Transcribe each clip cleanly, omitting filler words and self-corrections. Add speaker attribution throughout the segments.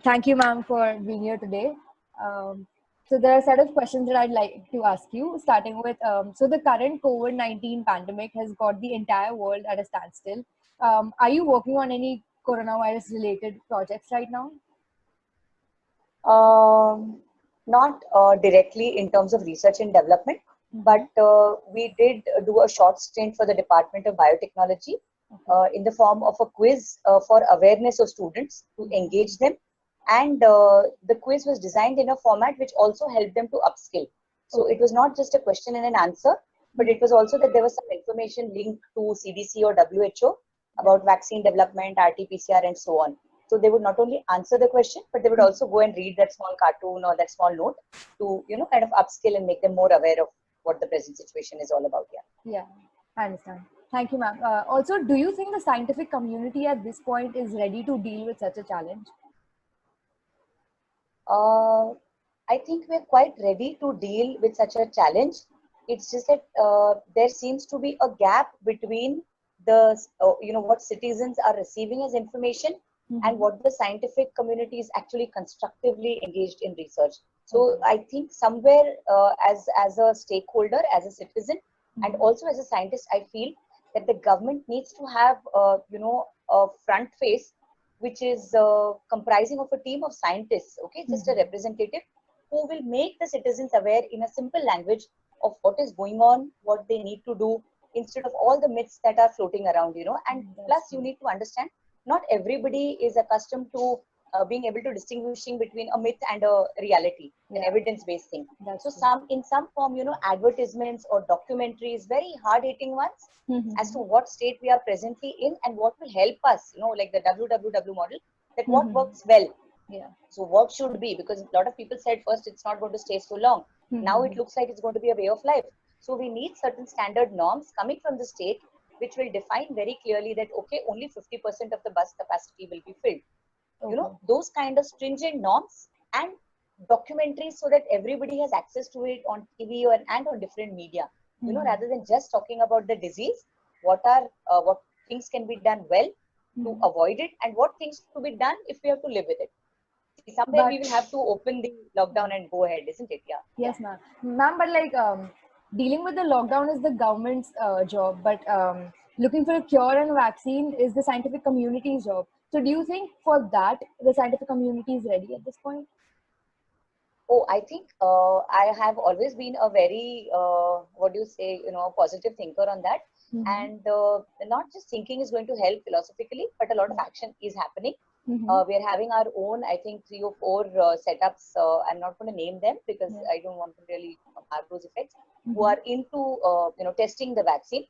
Speaker 1: Thank you, ma'am, for being here today. So there are a set of questions that I'd like to ask you, starting with, so the current COVID-19 pandemic has got the entire world at a standstill. Are you working on any coronavirus related projects right now?
Speaker 2: Um, Not directly in terms of research and development, but we did do a short stint for the Department of Biotechnology in the form of a quiz for awareness of students to engage them. And the quiz was designed in a format which also helped them to upskill. So it was not just a question and an answer, but it was also that there was some information linked to CDC or WHO about vaccine development, RT-PCR, and so on. So they would not only answer the question, but they would also go and read that small cartoon or that small note to, kind of upskill and make them more aware of what the present situation is all about.
Speaker 1: Yeah, I understand. Thank you, ma'am. Also, do you think the scientific community at this point is ready to deal with such a challenge?
Speaker 2: Uh, I think we're quite ready to deal with such a challenge. It's just that there seems to be a gap between what citizens are receiving as information and what the scientific community is actually constructively engaged in research. So I think somewhere as a stakeholder, as a citizen, and also as a scientist, I feel that the government needs to have a front face which is comprising of a team of scientists, okay, just a representative who will make the citizens aware in a simple language of what is going on, what they need to do, instead of all the myths that are floating around, And plus, you need to understand, not everybody is accustomed to being able to distinguishing between a myth and a reality, an evidence-based thing. So in some form, advertisements or documentaries, very hard-hitting ones, as to what state we are presently in and what will help us, like the WWW model, that what works well.
Speaker 1: Yeah.
Speaker 2: So what should be, because a lot of people said first it's not going to stay so long. Now it looks like it's going to be a way of life. So we need certain standard norms coming from the state, which will define very clearly that, okay, only 50% of the bus capacity will be filled. Those kind of stringent norms and documentaries so that everybody has access to it on TV and on different media, rather than just talking about the disease, what things can be done well to avoid it and what things to be done if we have to live with it. See, somewhere we will have to open the lockdown and go ahead, isn't it? Yeah.
Speaker 1: Yes, ma'am. Ma'am, but like dealing with the lockdown is the government's job, but looking for a cure and a vaccine is the scientific community's job. So, do you think for that the scientific community is ready at this point?
Speaker 2: Oh, I think I have always been a very, what do you say, positive thinker on that. And not just thinking is going to help philosophically, but a lot of action is happening. We are having our own, I think, 3 or 4 setups. I'm not going to name them because I don't want to really have those effects. Who are into, testing the vaccine.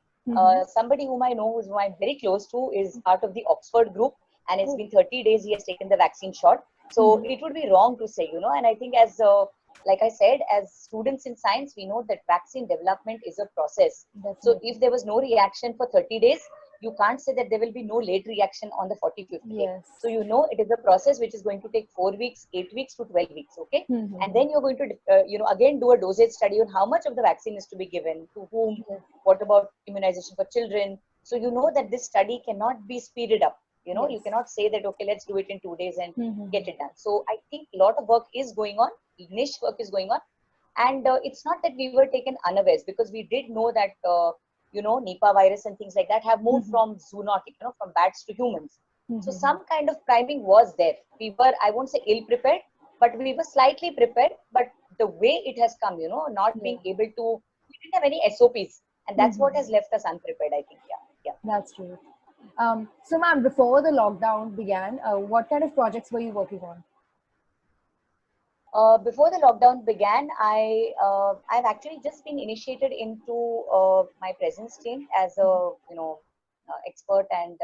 Speaker 2: Somebody whom I know, whom I'm very close to, is part of the Oxford group, and it's been 30 days he has taken the vaccine shot. So it would be wrong to say, and I think as like I said, as students in science, we know that vaccine development is a process.
Speaker 1: Definitely.
Speaker 2: So if there was no reaction for 30 days, you can't say that there will be no late reaction on the 45th day.
Speaker 1: Yes.
Speaker 2: So it is a process which is going to take 4 weeks, 8 weeks to 12 weeks, okay? And then you're going to, again do a dosage study on how much of the vaccine is to be given, to whom, what about immunization for children. So you know that this study cannot be speeded up. You cannot say that, okay, let's do it in 2 days and get it done. So I think a lot of work is going on, niche work is going on. And it's not that we were taken unawares, because we did know that, Nipah virus and things like that have moved from zoonotic, from bats to humans. So some kind of priming was there. We were, I won't say ill prepared, but we were slightly prepared. But the way it has come, not being able to, we didn't have any SOPs. And that's what has left us unprepared, I think. Yeah.
Speaker 1: That's true. So, ma'am, before the lockdown began, what kind of projects were you working on?
Speaker 2: Before the lockdown began, I've actually just been initiated into my present stint as a expert and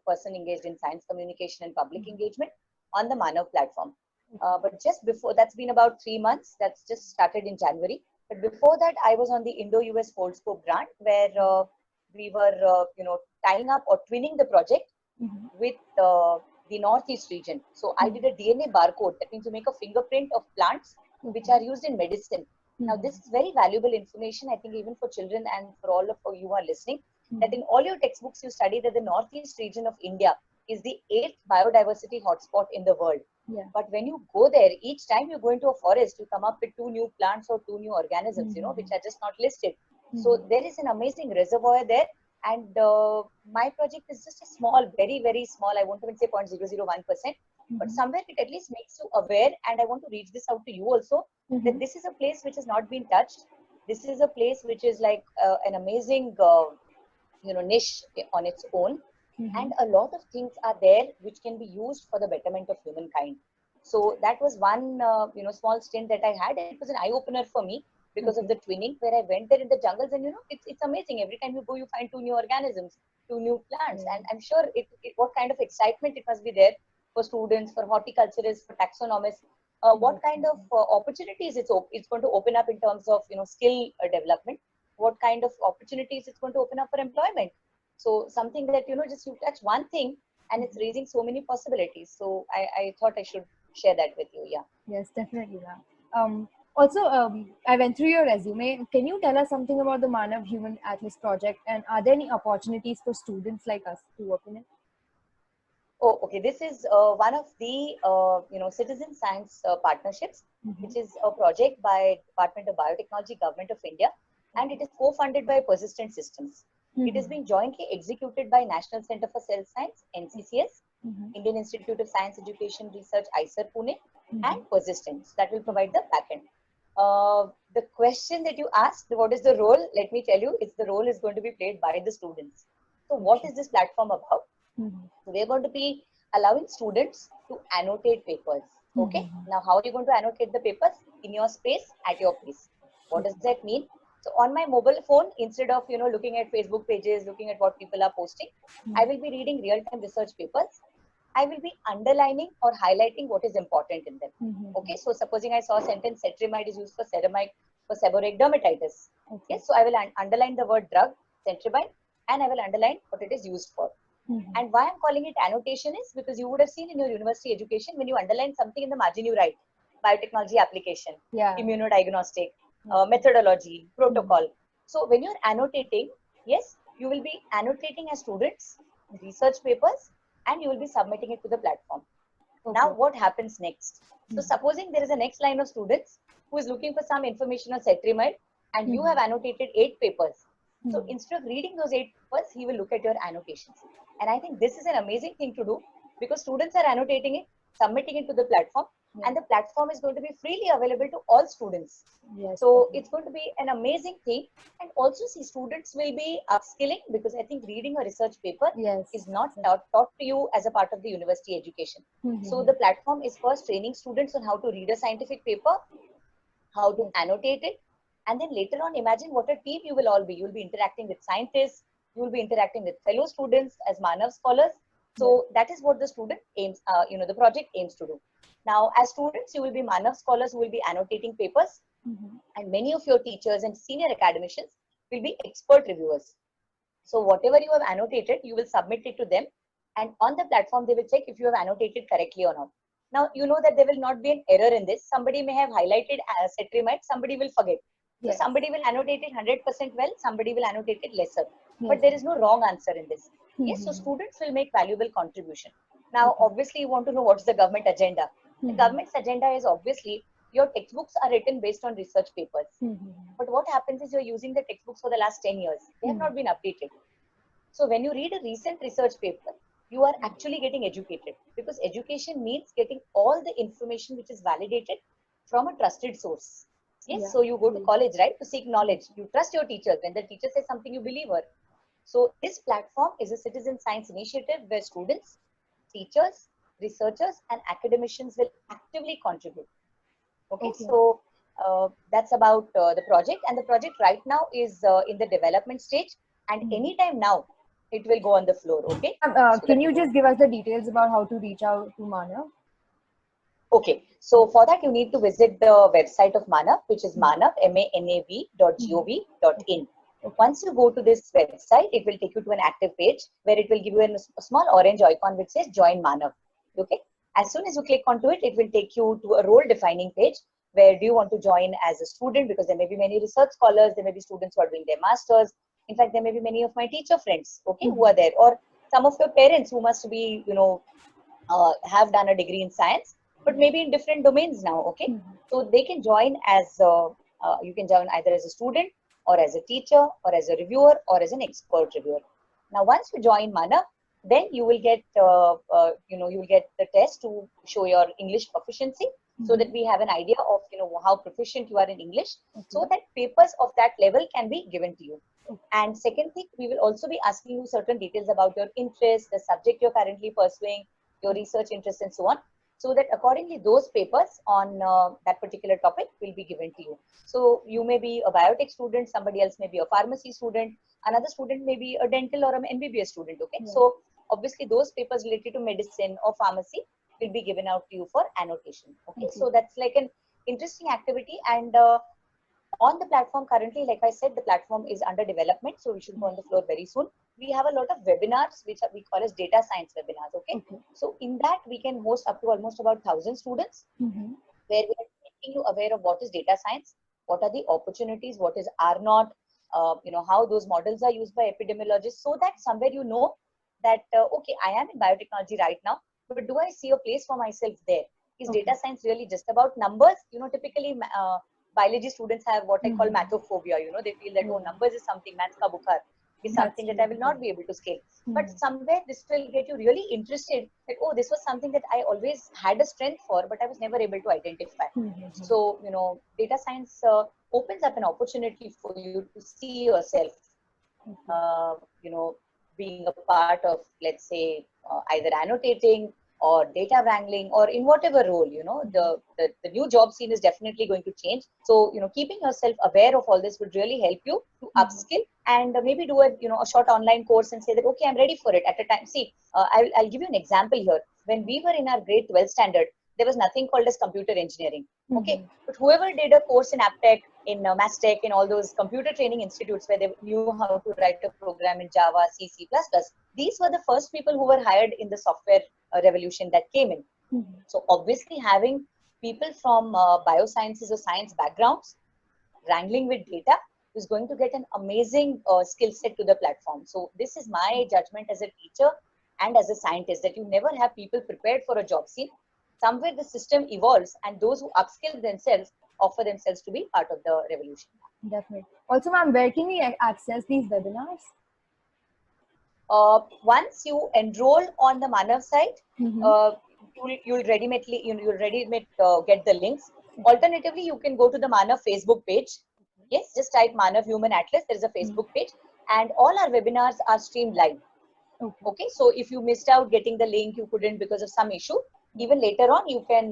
Speaker 2: person engaged in science communication and public engagement on the Manav platform. But just before, that's been about 3 months. That's just started in January. But before that, I was on the Indo-US Foldscope grant, where we were tying up or twinning the project with the Northeast region. So I did a DNA barcode. That means you make a fingerprint of plants which are used in medicine. Now, this is very valuable information, I think, even for children and for all of you who are listening, that in all your textbooks, you study that the Northeast region of India is the 8th biodiversity hotspot in the world.
Speaker 1: Yeah.
Speaker 2: But when you go there, each time you go into a forest, you come up with 2 new plants or 2 new organisms, which are just not listed. So there is an amazing reservoir there. And my project is just a small, very, very small, I won't even say 0.001%, but somewhere it at least makes you aware. And I want to reach this out to you also, that this is a place which has not been touched. This is a place which is like an amazing, niche on its own. And a lot of things are there which can be used for the betterment of humankind. So that was one, small stint that I had. It was an eye opener for me because of the twinning, where I went there in the jungles, and it's amazing. Every time you go, you find 2 new organisms, 2 new plants, and I'm sure what kind of excitement it must be there for students, for horticulturists, for taxonomists. What kind of opportunities it's going to open up in terms of skill development. What kind of opportunities it's going to open up for employment. So something that just you touch one thing and it's raising so many possibilities. So I thought I should share that with you. Yeah.
Speaker 1: Yes, definitely, ma'am. Also, I went through your resume. Can you tell us something about the Manav Human Atlas project, and are there any opportunities for students like us to work in it?
Speaker 2: Oh, okay. This is one of the citizen science partnerships, which is a project by Department of Biotechnology, Government of India, and it is co-funded by Persistent Systems. It is being jointly executed by National Center for Cell Science (NCCS), Indian Institute of Science Education Research (ICER) Pune, and Persistence that will provide the backend. The question that you asked, what is the role? Let me tell you, the role is going to be played by the students. So, what is this platform about? So we're going to be allowing students to annotate papers. Okay. Now, how are you going to annotate the papers? In your space, at your pace. What does that mean? So on my mobile phone, instead of looking at Facebook pages, looking at what people are posting, I will be reading real-time research papers. I will be underlining or highlighting what is important in them. Okay. So supposing I saw a sentence, cetrimide is used for seborrheic dermatitis. Okay. So I will underline the word drug, cetrimide, and I will underline what it is used for. And why I'm calling it annotation is because you would have seen in your university education, when you underline something in the margin, you write biotechnology application, immunodiagnostic, methodology, protocol. So when you're annotating, yes, you will be annotating as students research papers, and you will be submitting it to the platform. Now, what happens next? So supposing there is a next line of students who is looking for some information on cetrimide, and you have annotated 8 papers. So instead of reading those 8 papers, he will look at your annotations. And I think this is an amazing thing to do, because students are annotating it, submitting it to the platform, and the platform is going to be freely available to all students. So it's going to be an amazing thing. And also, see, students will be upskilling, because I think reading a research paper is not taught to you as a part of the university education. So the platform is first training students on how to read a scientific paper, how to annotate it, and then later on, imagine what a team you will all be. You will be interacting with scientists, you will be interacting with fellow students as Manav scholars. So that is what the student aims, the project aims to do. Now, as students, you will be Manav scholars who will be annotating papers, and many of your teachers and senior academicians will be expert reviewers. So whatever you have annotated, you will submit it to them, and on the platform, they will check if you have annotated correctly or not. Now, you know that there will not be an error in this. Somebody may have highlighted cetrimide, somebody will forget. So somebody will annotate it 100% well, somebody will annotate it lesser. But there is no wrong answer in this. Yes, so students will make valuable contribution. Now, obviously, you want to know what's the government agenda. The government's agenda is obviously your textbooks are written based on research papers. But what happens is you're using the textbooks for the last 10 years. They have not been updated. So when you read a recent research paper, you are actually getting educated, because education means getting all the information which is validated from a trusted source. Yes, so you go to college, right, to seek knowledge. You trust your teachers. When the teacher says something, you believe her. So this platform is a citizen science initiative where students, teachers, researchers, and academicians will actively contribute. Okay. So that's about the project. And the project right now is in the development stage. And anytime now, it will go on the floor. Okay.
Speaker 1: So can you just give us the details about how to reach out to Manav?
Speaker 2: Okay, so for that you need to visit the website of Manav, which is manav, manav.gov.in. Once you go to this website, it will take you to an active page where it will give you a small orange icon which says Join Manav. Okay, as soon as you click onto it, it will take you to a role defining page where do you want to join as a student, because there may be many research scholars, there may be students who are doing their masters. In fact, there may be many of my teacher friends, okay, who are there, or some of your parents who must be, have done a degree in science. but maybe in different domains now. Okay, so they can join as you can join either as a student or as a teacher or as a reviewer or as an expert reviewer. Now, once you join Manav, then you will get you will get the test to show your English proficiency, so that we have an idea of how proficient you are in English, so that papers of that level can be given to you. And second thing, we will also be asking you certain details about your interests, the subject you're currently pursuing, your research interests, and so on, so that accordingly those papers on that particular topic will be given to you. So you may be a biotech student, somebody else may be a pharmacy student, another student may be a dental or an MBBS student. Okay, so obviously those papers related to medicine or pharmacy will be given out to you for annotation. Okay, so that's like an interesting activity. And on the platform currently, like I said, the platform is under development, so we should go on the floor very soon. We have a lot of webinars which we call as data science webinars. Okay, so in that we can host up to almost about 1,000 students, where we are making you aware of what is data science, what are the opportunities, what is R naught, how those models are used by epidemiologists, so that somewhere that okay, I am in biotechnology right now, but do I see a place for myself there? Is data science really just about numbers? Typically biology students have what I call mathophobia. They feel that, oh, numbers is something, maths ka bukhar is something that I will not be able to scale. But somewhere this will get you really interested that, oh, this was something that I always had a strength for, but I was never able to identify. So, data science opens up an opportunity for you to see yourself, being a part of, let's say, either annotating or data wrangling, or in whatever role. The new job scene is definitely going to change. So keeping yourself aware of all this would really help you to upskill, and maybe do a short online course and say that, okay, I'm ready for it at a time. See, I'll give you an example here. When we were in our grade 12 standard, there was nothing called as computer engineering. Okay, but whoever did a course in Aptech, in Mastech, in all those computer training institutes where they knew how to write a program in Java, C, C++, these were the first people who were hired in the software revolution that came in. So obviously having people from biosciences or science backgrounds wrangling with data is going to get an amazing skill set to the platform. So this is my judgment as a teacher and as a scientist, that you never have people prepared for a job scene. Somewhere the system evolves, and those who upskill themselves offer themselves to be part of the revolution.
Speaker 1: Definitely. Also, ma'am, where can we access these webinars?
Speaker 2: Once you enroll on the Manav site, you'll ready-made get the links. Alternatively, you can go to the Manav Facebook page. Yes, just type Manav Human Atlas. There is a Facebook page, and all our webinars are streamed live. Okay, so if you missed out getting the link, you couldn't because of some issue, even later on, you can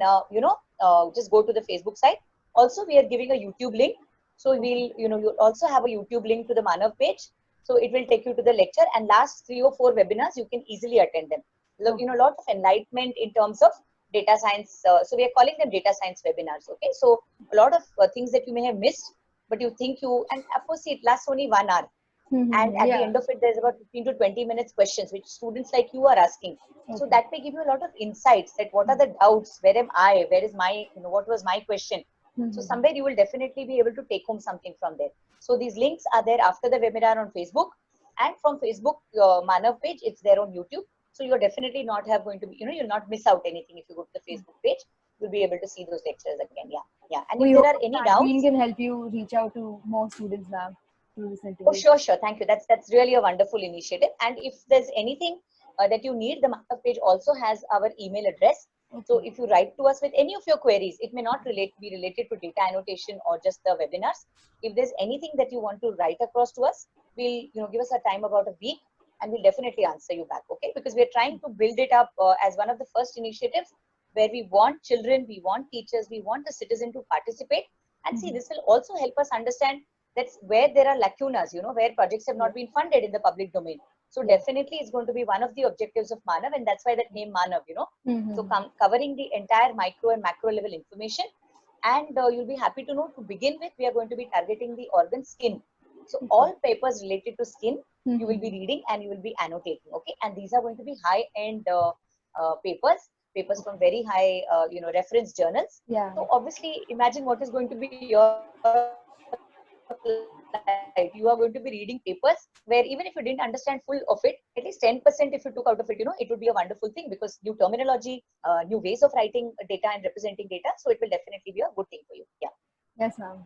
Speaker 2: just go to the Facebook site. Also, we are giving a YouTube link, so you'll also have a YouTube link to the Manav page. So it will take you to the lecture, and last 3 or 4 webinars you can easily attend them. A lot of enlightenment in terms of data science. So we are calling them data science webinars. Okay, so a lot of things that you may have missed, but you think and of course it lasts only 1 hour. And at the end of it, there's about 15 to 20 minutes questions, which students like you are asking. So that may give you a lot of insights that what are the doubts, where am I, where is my, what was my question. So somewhere you will definitely be able to take home something from there. So these links are there after the webinar on Facebook, and from Facebook Manav page, it's there on YouTube. So you're definitely not going to be, you'll not miss out anything if you go to the Facebook page. You'll be able to see those lectures again. Yeah. And if there are any doubts,
Speaker 1: we can help you reach out to more students, ma'am.
Speaker 2: Oh, sure. Thank you. That's really a wonderful initiative. And if there's anything that you need, the Manav page also has our email address. So if you write to us with any of your queries, it may not be related to data annotation or just the webinars. If there's anything that you want to write across to us, we'll give us a time about a week, and we'll definitely answer you back. Okay, because we're trying to build it up as one of the first initiatives where we want children, we want teachers, we want the citizen to participate. And see, this will also help us understand that's where there are lacunas, where projects have not been funded in the public domain. So definitely it's going to be one of the objectives of Manav, and that's why that name Manav, So covering the entire micro and macro level information. And you'll be happy to know, to begin with, we are going to be targeting the organ skin. So all papers related to skin, you will be reading and you will be annotating. Okay, and these are going to be high-end papers from very high, reference journals. So obviously, imagine what is going to be your life. You are going to be reading papers where even if you didn't understand full of it, at least 10% if you took out of it, it would be a wonderful thing because new terminology, new ways of writing data and representing data. So it will definitely be a good thing for you. Yeah.
Speaker 1: Yes, ma'am.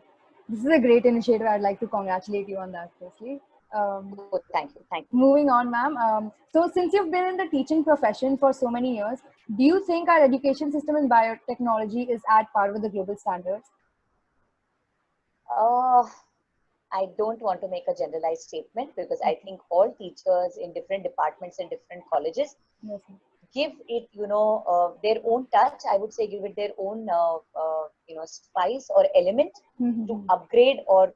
Speaker 1: This is a great initiative. I'd like to congratulate you on that, firstly.
Speaker 2: Oh, thank you. Thank you.
Speaker 1: Moving on, ma'am. So since you've been in the teaching profession for so many years, do you think our education system in biotechnology is at par with the global standards?
Speaker 2: I don't want to make a generalized statement because I think all teachers in different departments and different colleges
Speaker 1: Yes,
Speaker 2: give it, their own touch. I would say give it their own, spice or element to upgrade or,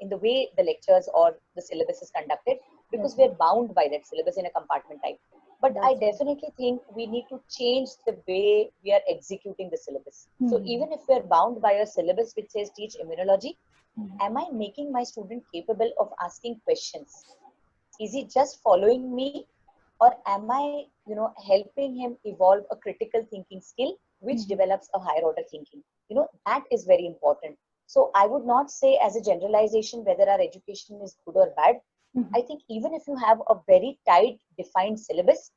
Speaker 2: in the way the lectures or the syllabus is conducted because
Speaker 1: yes,
Speaker 2: we're bound by that syllabus in a compartment type. But
Speaker 1: That's
Speaker 2: I
Speaker 1: true.
Speaker 2: definitely think we need to change the way we are executing the syllabus. So even if we're bound by a syllabus which says teach immunology, am I making my student capable of asking questions? Is he just following me, or am I, helping him evolve a critical thinking skill which develops a higher order thinking? That is very important. So I would not say as a generalization whether our education is good or bad. I think even if you have a very tight defined syllabus,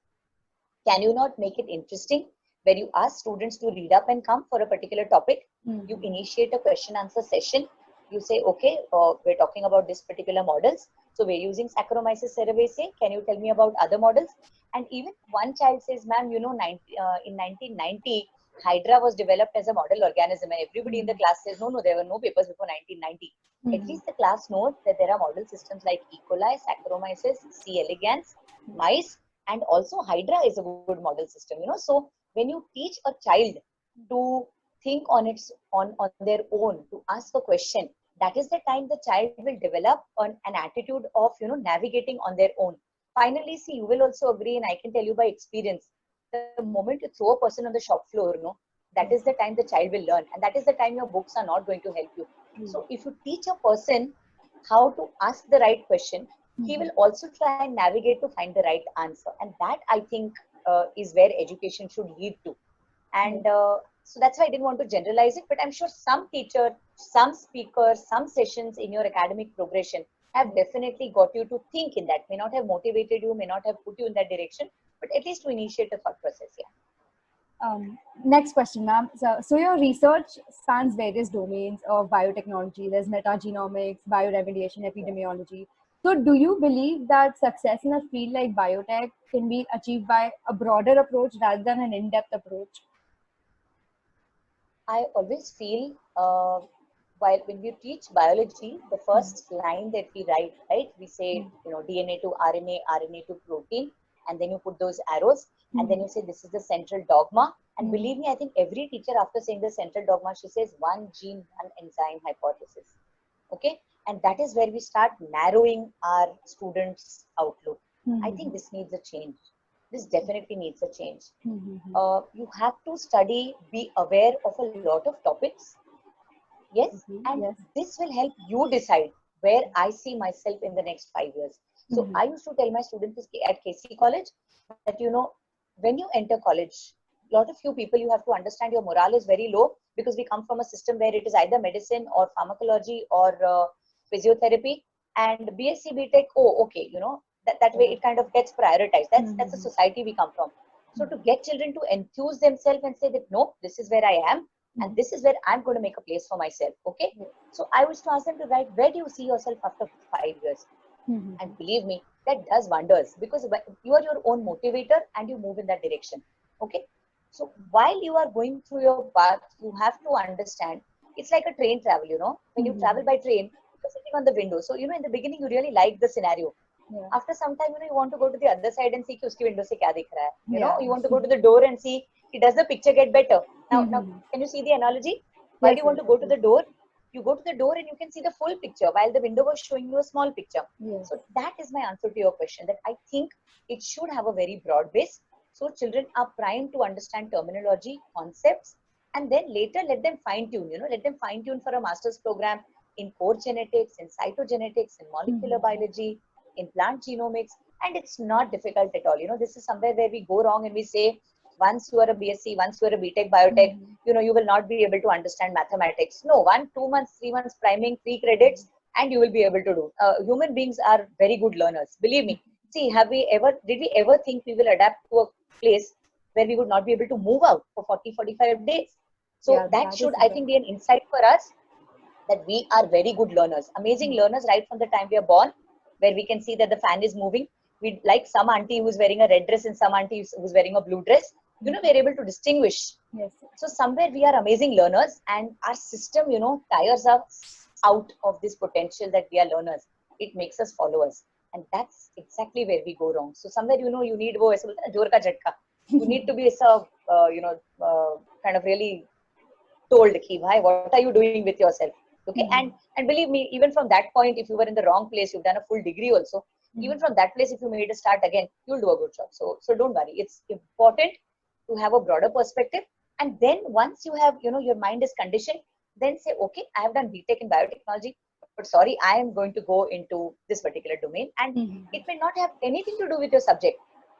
Speaker 2: can you not make it interesting where you ask students to read up and come for a particular topic? You initiate a question answer session. You say, okay, we're talking about this particular models. So we're using Saccharomyces cerevisiae. Can you tell me about other models? And even one child says, ma'am, in 1990, Hydra was developed as a model organism. And everybody in the class says, no, there were no papers before 1990. At least the class knows that there are model systems like E. coli, Saccharomyces, C. elegans, mice, and also Hydra is a good model system. So when you teach a child to think on their own, to ask a question, that is the time the child will develop an attitude of navigating on their own. Finally, see, you will also agree, and I can tell you by experience, the moment you throw a person on the shop floor, that is the time the child will learn, and that is the time your books are not going to help you. So if you teach a person how to ask the right question, he will also try and navigate to find the right answer, and that I think is where education should lead to. And so that's why I didn't want to generalize it, but I'm sure some teacher, some speaker, some sessions in your academic progression have definitely got you to think in that. May not have motivated you, may not have put you in that direction, but at least to initiate a thought process. Yeah.
Speaker 1: Next question, ma'am. So your research spans various domains of biotechnology. There's metagenomics, bioremediation, epidemiology. So do you believe that success in a field like biotech can be achieved by a broader approach rather than an in-depth approach?
Speaker 2: I always feel while when we teach biology, the first line that we write, right? We say, DNA to RNA, RNA to protein, and then you put those arrows, and then you say this is the central dogma. And believe me, I think every teacher after saying the central dogma, she says one gene, one enzyme hypothesis. Okay, and that is where we start narrowing our students' outlook. I think this needs a change. This definitely needs a change. You have to study, be aware of a lot of topics. Yes, and this will help you decide where I see myself in the next 5 years. So I used to tell my students at KC College that, when you enter college, a lot of few people, you have to understand your morale is very low because we come from a system where it is either medicine or pharmacology or physiotherapy, and BSc BTech, oh, okay, that way it kind of gets prioritized. That's the society we come from. So to get children to enthuse themselves and say that, no, this is where I am, and this is where I'm going to make a place for myself. Okay. So I was to ask them to write, where do you see yourself after 5 years? And believe me, that does wonders because you are your own motivator and you move in that direction. Okay. So while you are going through your path, you have to understand it's like a train travel, when you travel by train, you're sitting on the window. So, in the beginning, you really like the scenario. After some time, you want to go to the other side and see कि उसकी window से क्या दिख रहा है. You want to go to the door and see, does the picture get better? Now, can you see the analogy? Why do you want to go to the door? You go to the door and you can see the full picture while the window was showing you a small picture. So that is my answer to your question, that I think it should have a very broad base. So children are primed to understand terminology, concepts, and then later let them fine tune, let them fine tune for a master's program in core genetics, in cytogenetics, in molecular biology, in plant genomics, and it's not difficult at all. This is somewhere where we go wrong and we say, once you are a BSc, once you are a BTech biotech, you will not be able to understand mathematics. No, 1, 2 months, 3 months priming, 3 credits, and you will be able to do. Human beings are very good learners. Believe me. See, did we ever think we will adapt to a place where we would not be able to move out for 40, 45 days? So
Speaker 1: Yeah,
Speaker 2: that
Speaker 1: that
Speaker 2: should,
Speaker 1: is
Speaker 2: I
Speaker 1: super.
Speaker 2: think, be an insight for us that we are very good learners, amazing learners right from the time we are born, where we can see that the fan is moving. We like some auntie who's wearing a red dress and some auntie who's wearing a blue dress. We're able to distinguish.
Speaker 1: Yes.
Speaker 2: So somewhere we are amazing learners, and our system, tires us out of this potential that we are learners. It makes us followers, and that's exactly where we go wrong. So somewhere, you need wo aise bolte hain na, जोर का झटका. You need to be kind of really told ki bhai, what are you doing with yourself? Okay. And believe me, even from that point, if you were in the wrong place, you've done a full degree also, even from that place, if you made a start again, you'll do a good job. So don't worry, it's important to have a broader perspective. And then once you have, your mind is conditioned, then say, okay, I have done BTech in biotechnology, but sorry, I am going to go into this particular domain, and it may not have anything to do with your subject,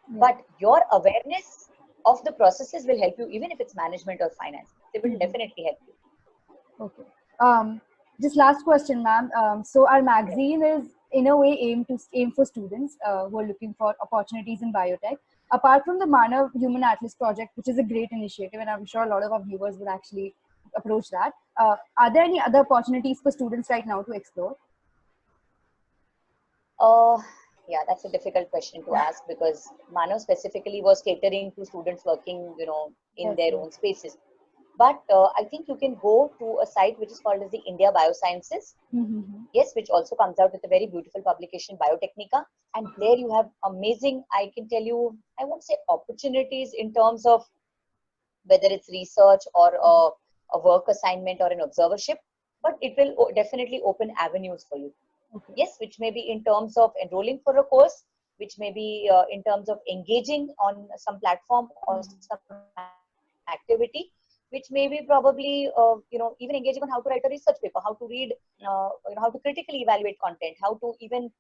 Speaker 2: but your awareness of the processes will help you, even if it's management or finance. They will definitely help you.
Speaker 1: Okay. Just last question, ma'am. So our magazine is in a way aim for students who are looking for opportunities in biotech. Apart from the Manav Human Atlas project, which is a great initiative, and I'm sure a lot of our viewers would actually approach that. Are there any other opportunities for students right now to explore?
Speaker 2: Yeah, that's a difficult question to ask, because Manav specifically was catering to students working, in
Speaker 1: Yes,
Speaker 2: their
Speaker 1: yes.
Speaker 2: own spaces. But I think you can go to a site which is called as the India Biosciences. Yes, which also comes out with a very beautiful publication, Biotechnica. And there you have amazing, I can tell you, I won't say opportunities in terms of whether it's research or a work assignment or an observership, but it will definitely open avenues for you.
Speaker 1: Okay.
Speaker 2: Yes, which may be in terms of enrolling for a course, which may be in terms of engaging on some platform or some activity, which may be probably even engaging on how to write a research paper, how to read, how to critically evaluate content, how to even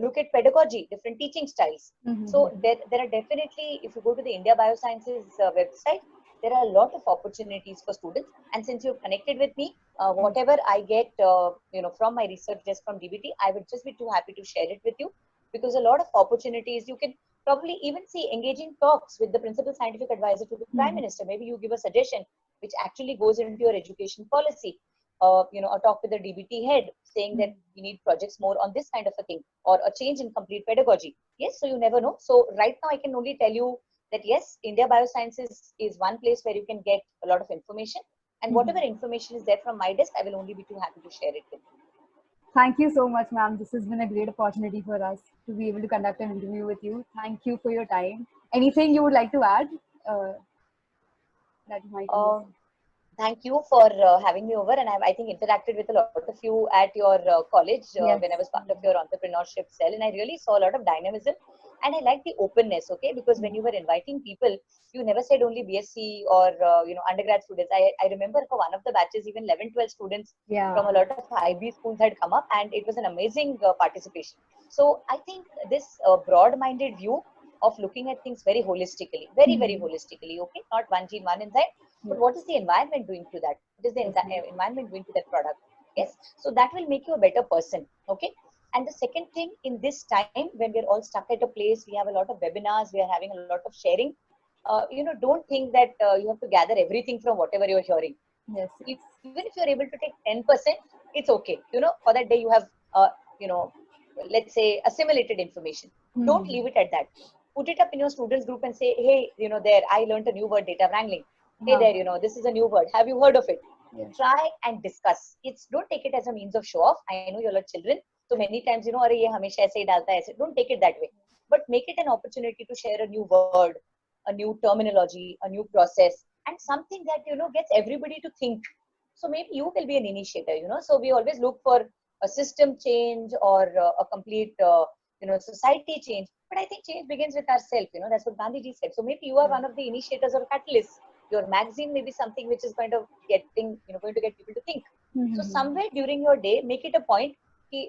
Speaker 2: look at pedagogy, different teaching styles. So there are definitely, if you go to the India Biosciences website, there are a lot of opportunities for students. And since you've connected with me, whatever I get, from my research desk from DBT, I would just be too happy to share it with you, because a lot of opportunities you can probably even see engaging talks with the principal scientific advisor to the Prime Minister. Maybe you give a suggestion which actually goes into your education policy. A talk with the DBT head saying that we need projects more on this kind of a thing, or a change in complete pedagogy. Yes, so you never know. So right now I can only tell you that yes, India Biosciences is one place where you can get a lot of information, and whatever information is there from my desk, I will only be too happy to share it with you.
Speaker 1: Thank you so much, ma'am. This has been a great opportunity for us to be able to conduct an interview with you. Thank you for your time. Anything you would like to add that you might be missing?
Speaker 2: Thank you for having me over, and I think interacted with a lot of you at your college
Speaker 1: Yes.
Speaker 2: when I was part of your entrepreneurship cell, and I really saw a lot of dynamism, and I like the openness. Okay, because when you were inviting people, you never said only BSc or undergrad students. I remember for one of the batches, even 11, 12 students from a lot of IB schools had come up, and it was an amazing participation. So I think this broad-minded view of looking at things very holistically, very, very holistically. Okay, not one gene, one enzyme. But what is the environment doing to that? What is the environment doing to that product? Yes. So that will make you a better person. Okay. And the second thing, in this time when we're all stuck at a place, we have a lot of webinars, we are having a lot of sharing. Don't think that you have to gather everything from whatever you're hearing.
Speaker 1: Yes.
Speaker 2: Even if you're able to take 10%, it's okay. For that day you have, let's say, assimilated information. Don't leave it at that. Put it up in your students group and say, hey, there, I learned a new word, data wrangling. Hey there, this is a new word. Have you heard of it?
Speaker 1: Yes.
Speaker 2: Try and discuss. Don't take it as a means of show off. I know you're all children. So many times, Arey, ye hamesha aise hi dalta hai, aise. Don't take it that way. But make it an opportunity to share a new word, a new terminology, a new process, and something that, gets everybody to think. So maybe you will be an initiator. So we always look for a system change or a complete, society change. But I think change begins with ourselves. That's what Gandhiji said. So maybe you are one of the initiators or catalysts. Your magazine may be something which is going to get people to think. So somewhere during your day, make it a point.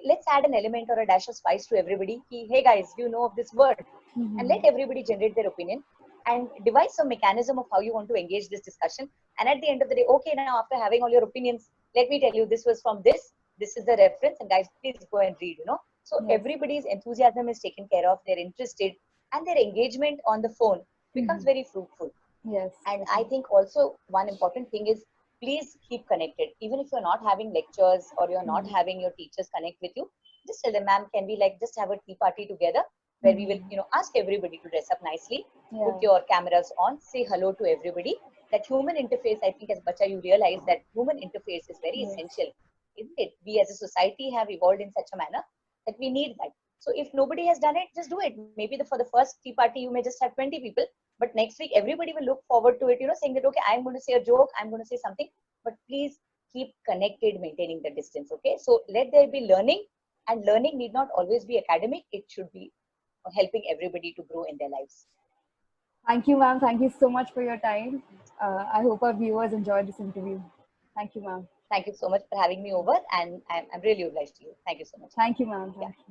Speaker 2: Let's add an element or a dash of spice to everybody. Hey guys, do you know of this word? And let everybody generate their opinion and devise some mechanism of how you want to engage this discussion. And at the end of the day, okay, now after having all your opinions, let me tell you, this was from this. this is the reference, and guys, please go and read, So
Speaker 1: Yes.
Speaker 2: everybody's enthusiasm is taken care of, they're interested, and their engagement on the phone becomes very fruitful.
Speaker 1: Yes.
Speaker 2: And I think also one important thing is, please keep connected. Even if you're not having lectures or you're not having your teachers connect with you, just tell them, ma'am, can we like just have a tea party together where we will, ask everybody to dress up nicely, put your cameras on, say hello to everybody. That human interface, I think as Bacha, you realize that human interface is very essential, isn't it? We as a society have evolved in such a manner that we need that. So if nobody has done it, just do it. Maybe for the first tea party, you may just have 20 people, but next week, everybody will look forward to it, saying that, okay, I'm going to say a joke, I'm going to say something, but please keep connected, maintaining the distance, okay? So let there be learning, and learning need not always be academic. It should be helping everybody to grow in their lives.
Speaker 1: Thank you, ma'am. Thank you so much for your time. I hope our viewers enjoyed this interview. Thank you, ma'am.
Speaker 2: Thank you so much for having me over, and I'm really obliged to you. Thank you so much.
Speaker 1: Thank you, ma'am.
Speaker 2: Yeah.
Speaker 1: Thank you.